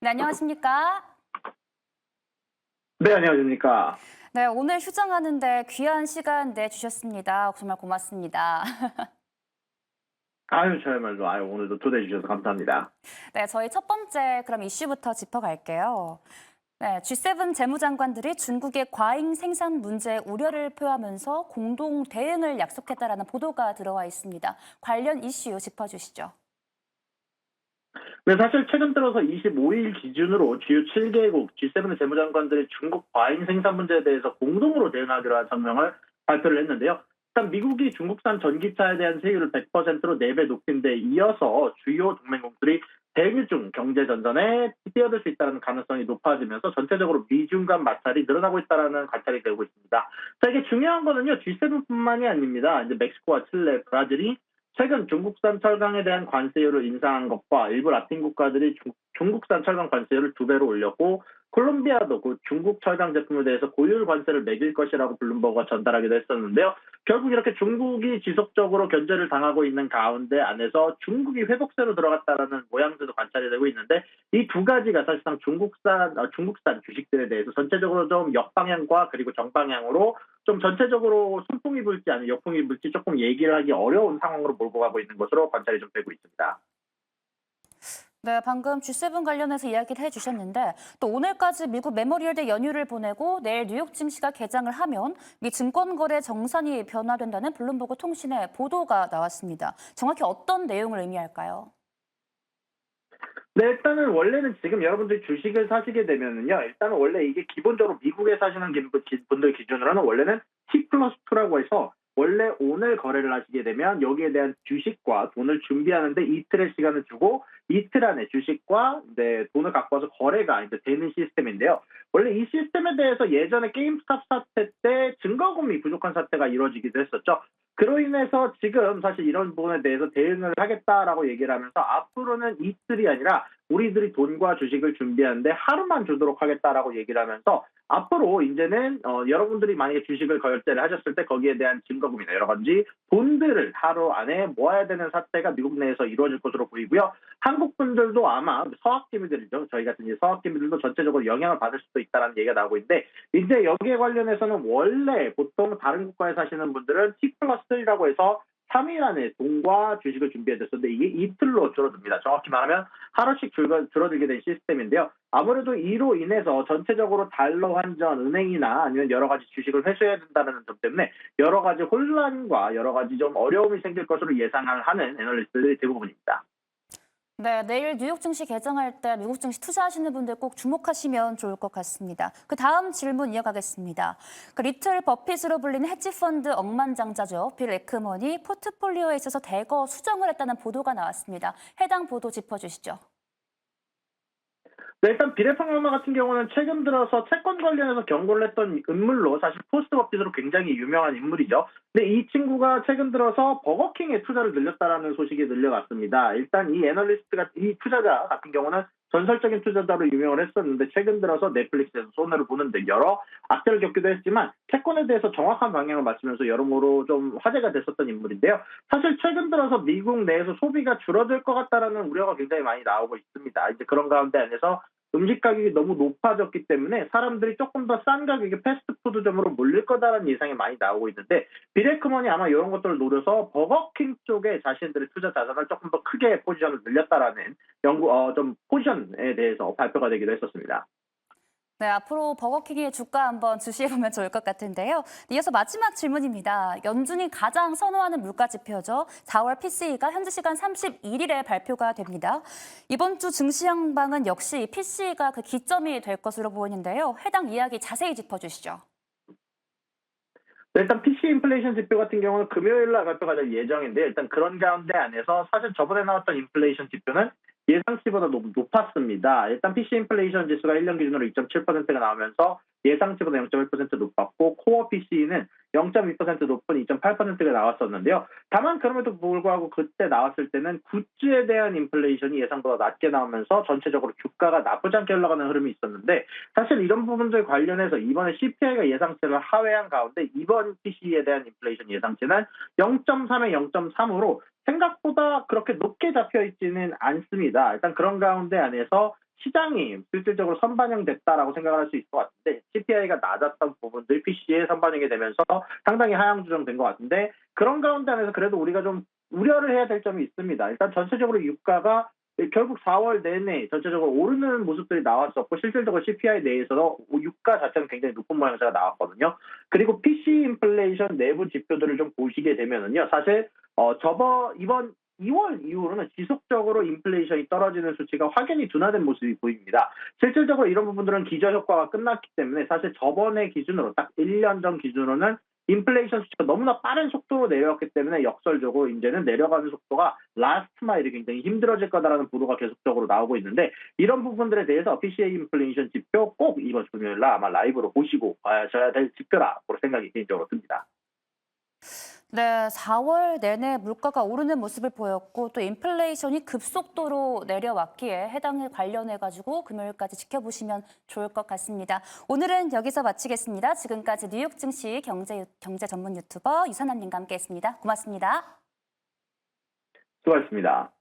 네, 안녕하십니까? 네, 안녕하십니까. 네, 오늘 휴장하는데 귀한 시간 내주셨습니다. 정말 고맙습니다. 아유, 저야말로, 오늘도 초대해 주셔서 감사합니다. 네, 저희 첫 번째 그럼 이슈부터 짚어갈게요. 네, G7 재무장관들이 중국의 과잉 생산 문제에 우려를 표하면서 공동 대응을 약속했다라는 보도가 들어와 있습니다. 관련 이슈 짚어주시죠. 네, 사실 최근 들어서 25일 기준으로 주요 7개국 G7 재무장관들이 중국 과잉 생산 문제에 대해서 공동으로 대응하기로 한 성명을 발표를 했는데요. 일단 미국이 중국산 전기차에 대한 세율을 100%로 4배 높인 데 이어서 주요 동맹국들이 대미 중 경제 전선에 뛰어들 수 있다는 가능성이 높아지면서 전체적으로 미중 간 마찰이 늘어나고 있다는 관찰이 되고 있습니다. 자, 이게 중요한 거는요, G7뿐만이 아닙니다. 이제 멕시코와 칠레, 브라질이 최근 중국산 철강에 대한 관세율을 인상한 것과 일부 라틴 국가들이 중국산 철강 관세율을 2배로 올렸고, 콜롬비아도 그 중국 철강 제품에 대해서 고율 관세를 매길 것이라고 블룸버그가 전달하기도 했었는데요. 결국 이렇게 중국이 지속적으로 견제를 당하고 있는 가운데 안에서 중국이 회복세로 들어갔다라는 모양새도 관찰이 되고 있는데, 이 두 가지가 사실상 중국산 주식들에 대해서 전체적으로 좀 역방향과 그리고 정방향으로 좀 전체적으로 순풍이 불지 아니면 역풍이 불지 조금 얘기를 하기 어려운 상황으로 몰고 가고 있는 것으로 관찰이 좀 되고 있습니다. 네, 방금 G7 관련해서 이야기를 해주셨는데 또 오늘까지 미국 메모리얼 데 연휴를 보내고 내일 뉴욕 증시가 개장을 하면 미 증권거래 정산이 변화된다는 블룸버그 통신의 보도가 나왔습니다. 정확히 어떤 내용을 의미할까요? 네, 일단은 원래는 지금 여러분들이 주식을 사시게 되면은요, 일단은 원래 이게 기본적으로 미국에 사시는 분들 기준으로는 원래는 T 플러스 2라고 해서 원래 오늘 거래를 하시게 되면 여기에 대한 주식과 돈을 준비하는데 이틀의 시간을 주고 이틀 안에 주식과 돈을 갖고 와서 거래가 이제 되는 시스템인데요. 원래 이 시스템에 대해서 예전에 게임스탑 사태 때 증거금이 부족한 사태가 이루어지기도 했었죠. 그로 인해서 지금 사실 이런 부분에 대해서 대응을 하겠다라고 얘기를 하면서 앞으로는 이틀이 아니라 우리들이 돈과 주식을 준비하는데 하루만 주도록 하겠다라고 얘기를 하면서 앞으로 이제는 여러분들이 만약에 주식을 결제를 하셨을 때 거기에 대한 증거금이나 여러 가지 돈들을 하루 안에 모아야 되는 사태가 미국 내에서 이루어질 것으로 보이고요. 한국 분들도 아마 서학기미들이죠. 저희 같은 이제 서학기미들도 전체적으로 영향을 받을 수도 있다는 얘기가 나오고 있는데 이제 여기에 관련해서는 원래 보통 다른 국가에 사시는 분들은 T 플러스 3라고 해서 3일 안에 돈과 주식을 준비해야 됐었는데 이게 이틀로 줄어듭니다. 정확히 말하면 하루씩 줄어들게 된 시스템인데요. 아무래도 이로 인해서 전체적으로 달러 환전, 은행이나 아니면 여러 가지 주식을 회수해야 된다는 점 때문에 여러 가지 혼란과 여러 가지 좀 어려움이 생길 것으로 예상을 하는 애널리스트들이 대부분입니다. 네, 내일 뉴욕 증시 개장할 때 미국 증시 투자하시는 분들 꼭 주목하시면 좋을 것 같습니다. 그 다음 질문 이어가겠습니다. 그 리틀 버핏으로 불리는 헤지펀드 억만장자죠. 빌 에크먼이 포트폴리오에 있어서 대거 수정을 했다는 보도가 나왔습니다. 해당 보도 짚어주시죠. 네, 일단 비례평론가 같은 경우는 최근 들어서 채권 관련해서 경고를 했던 인물로 사실 포스트 버핏으로 굉장히 유명한 인물이죠. 근데 이 친구가 최근 들어서 버거킹에 투자를 늘렸다라는 소식이 들려왔습니다. 일단 이 애널리스트가 이 투자자 같은 경우는 전설적인 투자자로 유명을 했었는데 최근 들어서 넷플릭스에서 손해를 보는데 여러 악재를 겪기도 했지만 채권에 대해서 정확한 방향을 맞추면서 여러모로 좀 화제가 됐었던 인물인데요. 사실 최근 들어서 미국 내에서 소비가 줄어들 것 같다라는 우려가 굉장히 많이 나오고 있습니다. 이제 그런 가운데 안에서 음식 가격이 너무 높아졌기 때문에 사람들이 조금 더 싼 가격의 패스트푸드점으로 몰릴 거다라는 예상이 많이 나오고 있는데 비레크먼이 아마 이런 것들을 노려서 버거킹 쪽에 자신들의 투자 자산을 조금 더 크게 포지션을 늘렸다라는 좀 포지션에 대해서 발표가 되기도 했었습니다. 네, 앞으로 버거킹의 주가 한번 주시해보면 좋을 것 같은데요. 이어서 마지막 질문입니다. 연준이 가장 선호하는 물가 지표죠. 4월 PCE가 현지 시간 31일에 발표가 됩니다. 이번 주 증시 향방은 역시 PCE가 그 기점이 될 것으로 보이는데요. 해당 이야기 자세히 짚어주시죠. 네, 일단 PC 인플레이션 지표 같은 경우는 금요일 날 발표가 될 예정인데 일단 그런 가운데 안에서 사실 저번에 나왔던 인플레이션 지표는 예상치보다 너무 높았습니다. 일단 PC 인플레이션 지수가 1년 기준으로 2.7%가 나오면서 예상치보다 0.1% 높았고 코어 PC는 0.2% 높은 2.8%가 나왔었는데요. 다만 그럼에도 불구하고 그때 나왔을 때는 굿즈에 대한 인플레이션이 예상보다 낮게 나오면서 전체적으로 주가가 나쁘지 않게 흘러가는 흐름이 있었는데 사실 이런 부분들 관련해서 이번에 CPI가 예상치를 하회한 가운데 이번 PC에 대한 인플레이션 예상치는 0.3에 0.3으로 생각보다 그렇게 높게 잡혀 있지는 않습니다. 일단 그런 가운데 안에서 시장이 실질적으로 선반영됐다라고 생각을 할 수 있을 것 같은데 CPI가 낮았던 부분들 PC에 선반영이 되면서 상당히 하향 조정된 것 같은데 그런 가운데 안에서 그래도 우리가 좀 우려를 해야 될 점이 있습니다. 일단 전체적으로 유가가 결국 4월 내내 전체적으로 오르는 모습들이 나왔었고 실질적으로 CPI 내에서 유가 자체는 굉장히 높은 모양새가 나왔거든요. 그리고 PC 인플레이션 내부 지표들을 좀 보시게 되면은요. 사실 이번 2월 이후로는 지속적으로 인플레이션이 떨어지는 수치가 확연히 둔화된 모습이 보입니다. 실질적으로 이런 부분들은 기저효과가 끝났기 때문에 사실 저번의 기준으로 딱 1년 전 기준으로는 인플레이션 수치가 너무나 빠른 속도로 내려왔기 때문에 역설적으로 이제는 내려가는 속도가 라스트 마일이 굉장히 힘들어질 거다라는 보도가 계속적으로 나오고 있는데 이런 부분들에 대해서 PCE 인플레이션 지표 꼭 이번 금요일 날 아마 라이브로 보시고 가셔야 될 지표라고 생각이 개인적으로 듭니다. 네, 4월 내내 물가가 오르는 모습을 보였고 또 인플레이션이 급속도로 내려왔기에 해당에 관련해가지고 금요일까지 지켜보시면 좋을 것 같습니다. 오늘은 여기서 마치겠습니다. 지금까지 뉴욕 증시 경제 전문 유튜버 유선남님과 함께했습니다. 고맙습니다. 수고하셨습니다.